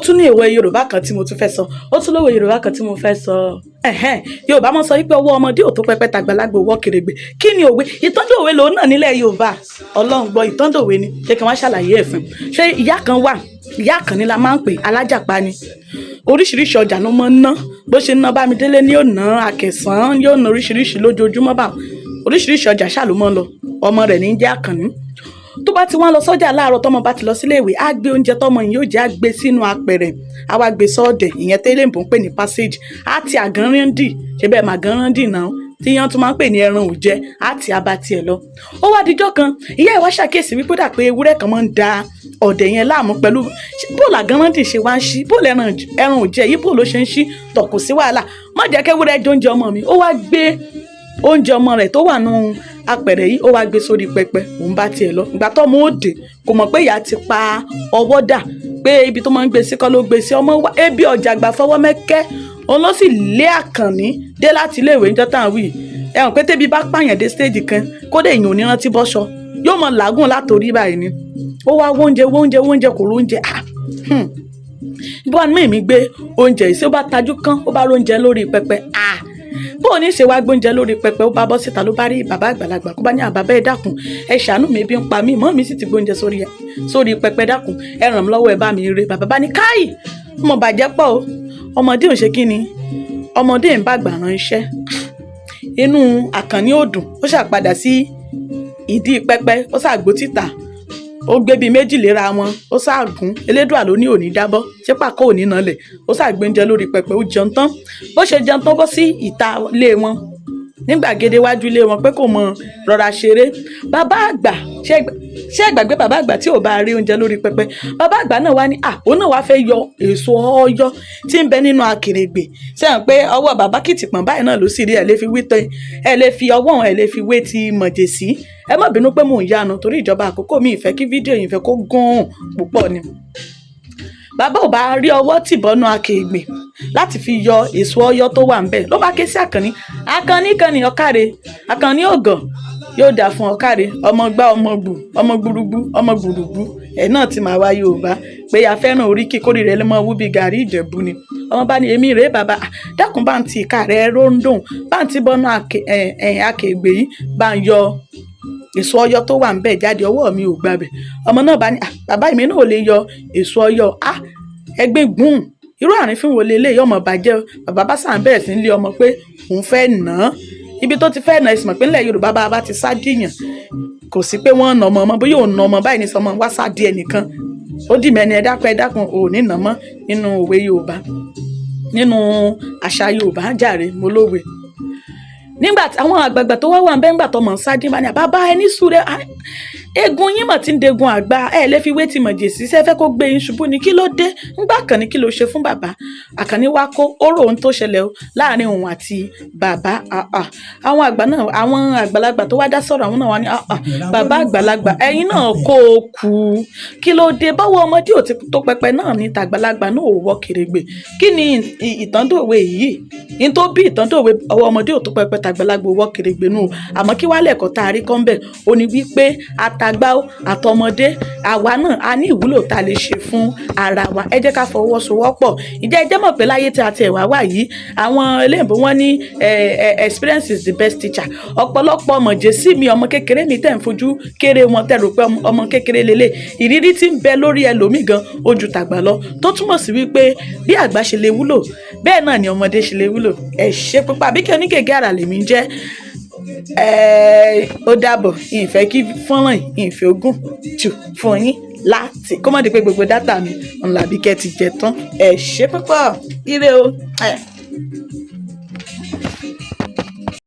tún ní òwe Yorùbá kan tí mo tún fẹ́ sọ Yorùbá mọ̀ sọ wípé ọwọ́ ọmọdé ò tó pẹpẹ tàgbàlagbà òwò kèrègbè. Kí ni òwe? Ìtàndòwe lòun náà nílẹ̀ Yorùbá. Ọlọ́run gbọ́, ìtàndòwe ni ṣé kí wọ́n ṣàlàyé ẹ̀ fún ṣé ìyá kan wà, ìyá kan ni la máa ń pè alájàpá ni, oríṣiríṣi ọjà ló máa ń ná, bó ṣe ń ná Bámidélé ni yóò ná Akẹ̀sán, yóò ná oríṣiríṣi lójoojúmọ́ bá oríṣiríṣi ọjà ṣáà ló máa ń lọ. Ọmọ rẹ̀ ní jẹ́ Àkànní. Tó bá ti wá lọ sọ́jà láàárọ̀, tọmọ bá ti lọ sílé ìwé, á gbé oúnjẹ tọmọ yìí yóò jẹ, á gbé sínú apẹ̀rẹ̀, á wá gbé sọ́ọ̀dẹ̀, ìyẹn tẹ́lẹ̀ ń pè ní passage, á ti àgánrándì, ṣe bẹ́ẹ̀ màgánrándì náà tí yẹn tún máa ń pè ní ẹran òjẹ, á ti abati ẹ̀ lọ. Ó wá dijọ́ kan, ìyá ẹ̀ wá ṣàkíyèsí wípé dà pé ewúrẹ́ kan máa ń da ọ̀dẹ̀ yẹn láàmú pẹ̀lú bóòlù àgánrándì ṣe wá ń ṣí, bóòlù ẹran òjẹ yìí bóòlù ṣe ń ṣí, tọ̀kù sí wàhálà, má jẹ́ kẹ́wúrẹ́ jẹ oúnjẹ ọmọ mi. Ó wá gbé oúnjẹ ọmọ rẹ̀ tó wà nù apẹ̀rẹ̀ yìí, ó wá gbé sórí pẹpẹ, òun bá tiẹ̀ lọ. Ìgbà tó ọmọ òde kò mọ̀ pé ìyá ti pa ọwọ́ dà, pé ibi tó máa ń gbé sí kọ́ ló gbé sí. Ọmọ wa ebi ọjà gbà fọwọ́ mẹ́kẹ́, òun ló sì lé Àkànní dé láti ilé ìwé níjọ́ táwọn wí. Ẹ̀hún pé tébi bá pààyàn dé stage kan, kódé èèyàn ò ní rántí bọ́ṣọ, yóò mọ làágùn látòrí báyìí ni. Ó wá wóúnjẹ kò róúnjẹ. Bí wọn mímí gbé oúnjẹ yìí sí, ó bá tajú kán, ó bá róúnjẹ lórí pẹpẹ. Bó o ní ṣe wá gbóúnjẹ lórí pẹpẹ, ó bá bọ́ síta ló bá rí bàbá àgbàlagbà, kó bá ní àbàbá ẹ dákun, ẹ ṣàánú mi, ebi ń pa mí, mọ́ mi sì ti gbóúnjẹ sórí pẹpẹ, dákun ẹ ràn mí lọ́wọ́, ẹ bá mi rè. Bàbá bá ní káì, ọmọ bàjẹ́ pọ̀ o, ọmọdé ò ṣe kí ni, ọmọdé ń bá àgbà rán iṣẹ́. Inú Àkànní ò dùn, ó ṣàpadà sí ìdí pẹpẹ, ó ṣàgbó títà, ó gbé bíi méjì léra wọn, ó ṣàgùn, elédùà ló ní òní jábọ́, ṣé pàkó òní nalẹ̀, ó ṣàgbéúnjẹ lórí pẹpẹ, ó jẹun tán. Bó ṣe jẹun tán, bọ́ sí ìta ilé wọn, nígbàgede iwájú ilé wọn, pé kò mọ rọra ṣeré. Bàbá àgbà ṣé ìgbàgbé bàbá àgbà tí ò bá rí oúnjẹ lórí pẹpẹ, bàbá àgbà náà wá ní òun náà wá fẹ́ yọ èso ọ̀yọ́ tí ń bẹ nínú akèrègbè. Sẹ́yìn pé ọwọ́ bàbá kìtìpọ̀n báyìí náà ló sì rí, ẹ̀ lè fi wé tẹ, ẹ̀ lè fi ọwọ́ ẹ̀ lè fi wé ti mọ̀jẹ̀sí. Ẹ má bínú pé mò ń yánu, torí ìjọba àkókò mi ìfẹ́ kí fídíò yìí fẹ́ kó gùn púpọ̀ ni. Bàbá ò bá rí ọwọ́ tìbọnú akèrègbè láti fi yọ èso ọ̀yọ́ tó wà ńbẹ̀, ló bá ké sí Àkànní. Àkànní kan ní ọ̀kàrè, Àkànní ògàn, yóò dà fún ọ̀kàrè, ọmọ gbá ọmọ gbù, ọmọ gbùrùgbù, ọmọ gbùrùgbù. Ẹ̀ náà ti máa wá Yorùbá pé a fẹ́ràn oríkì kórè rẹ̀ lọ́mọ wú bí gàrí Ìjẹ̀bú ni. Ọmọ bá ní èmi rèé bàbá, dákun bá ń ti ìka rẹ̀ róńdòun, bá ń ti bọ́nú akèrègbè yìí, bá ń yọ èso ọ̀yọ́ tó wà ńbẹ̀ jáde, ọwọ́ mi ò gbàbẹ̀. Ọmọ náà bá ní bàbá mi náà ò lè yọ èso ọ̀yọ́. Ẹgbẹ́ gùn, irú àrífín wo leléyìí, ọmọ bàjẹ́. Bàbá bá sàn bẹ̀rẹ̀ sí ń lé ọmọ pé òun fẹ́ nà án. Ibi tó ti fẹ́ nà ẹ̀sìn mọ̀ pé nílẹ̀ Yorùbá bá ti sá dìyàn, kò sí pé wọ́n nà ọmọ bóyá òun nà ọmọ báyìí ní sọmọ wá sá di ẹnìkan, ó dì mẹ́ni ẹ dákun ò ní nà mọ́. Nínú òwe Yorùbá, nínú àṣà Yorùbá jàre, mo lówe. Nígbà tí àwọn àgbààgbà tó wà ń bẹ́ ńgbà tó mọ̀ ń sáájú bá ní bàbá ẹni súré, egun yín mọ̀ tí ń degun àgbà, ẹ lè fi wé ti mọ̀jẹ̀sí, sẹ́fẹ́ kó gbé yín ṣubú ni, kí ló dé? Ńgbà Àkànní kí ló ṣe fún bàbá? Àkànní wá kó oró ohun tó ṣẹlẹ̀ o láàrin òun àti bàbá. Àwọn àgbà náà, àwọn àgbàlagbà tó wá dá sọ̀rọ̀, àwọn náà wá ní bàbá àgbàlagbà, ẹ̀yin náà kó o kú, kí ló dé? Báwo ọmọdé ò ti tó pẹpẹ náà ní tàgbàlagbà náà ò wọ kèrègbè. Kí ni ìtàndòwe yìí? ní tó bí ìtàn tó wé ọwọ́ ọmọdé ò tó pẹpẹ tàgbàlagbà owó kèrègbè nù àmọ́ kí wàá lẹ́kọ̀ọ́ tá a rí kọ́ńbẹ̀ ó ní wípé àtàgbà àtọmọdé àwa náà a ní ìwúlò tá a lè ṣe fún ara wa ẹ jẹ́ ká fọwọ́sowọ́pọ̀ ìjẹ́ ẹ jẹ́ mọ̀ pé láyé tí a ti ẹ̀wà wà yìí àwọn eléyìnbó wọn ní experience is the best teacher ọ̀pọ̀lọpọ̀ ọmọ jésì mi ọmọ kékeré mi tẹ̀ ń fojú kéré wọn tẹ̀ rò pé ọmọ kékeré lélẹ̀ ìrírí tí ń bẹ lórí ẹlòmíì gan ojú tàgbà lọ tó túmọ̀ sí wípé bí àgbà ṣe lè wúlò bẹ́ẹ̀ náà ni ọmọdé ṣe lè wúlò ẹ ṣe pípa bí kí oníkèké ara lèmi jẹ́ ó dàbọ̀ ìfẹ́ kí fọ́nrán ìfẹ́ ogún jù fún yín láti kó má di pé gbogbo dátà mi ńlá bí kẹ́ ti jẹ tán ẹ ṣe pípa ire o.